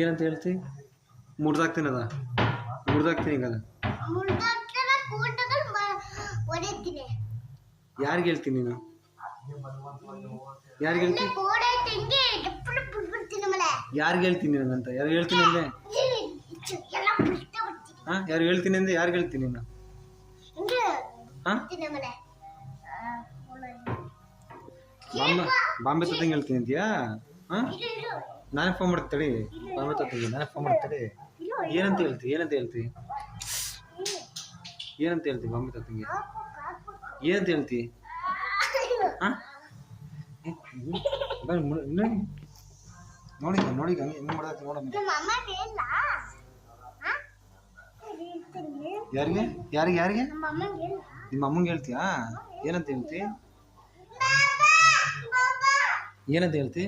ಏನಂತ ಹೇಳ್ತಿ? ಮುಡ್ದಾಕ್ತೀನಿ ಅದ, ಮುಡ್ದಾಕ್ತೀನಿ ಈಗ ಅದ. ಯಾರಿಗೆ ಹೇಳ್ತೀನಿ ನೀನು? ಯಾರಿಗೆ ಹೇಳ್ತೀನಿ? ಯಾರಿಗೆ ಹೇಳ್ತೀನಿ ನೀನಂತ? ಯಾರು ಹೇಳ್ತೀನಿ ಅಂದೆ? ಹಾಂ, ಯಾರು ಹೇಳ್ತೀನಿ ಅಂದೆ? ಯಾರಿಗೆ ಹೇಳ್ತೀನಿ ನೀನು? ಹಾಂ, ಬಾಂಬೆ ತಂಗೆ ಹೇಳ್ತೀನಿ ಅಂತೀಯಾ? ಹಾಂ, ನಾನೇ ಫೋನ್ ಮಾಡ್ತೇಳಿ. ಬಾಂಬೆ ತಂಗೆ ನಾನೇ ಫೋನ್ ಮಾಡ್ತೇಳಿ. ಏನಂತ ಹೇಳ್ತಿ? ಏನಂತ ಹೇಳ್ತಿ? ಏನಂತ ಹೇಳ್ತಿ? ಬಾಂಬೆ ತಂಗೆ ಏನಂತ ಹೇಳ್ತಿ? ಹಾಂ, ನೋಡಿ ನೋಡಿ ಹಂಗೆ ಹೆಂಗೆ ಮಾಡೋದು ನೋಡಮ್ಮ. ಯಾರಿಗೆ ಯಾರಿಗೆ ಯಾರಿಗೆ? ನಿಮ್ಮ ಅಮ್ಮಂಗೆ ಹೇಳ್ತೀಯಾ? ಏನಂತ ಹೇಳ್ತಿ? ಏನಂತ ಹೇಳ್ತಿ?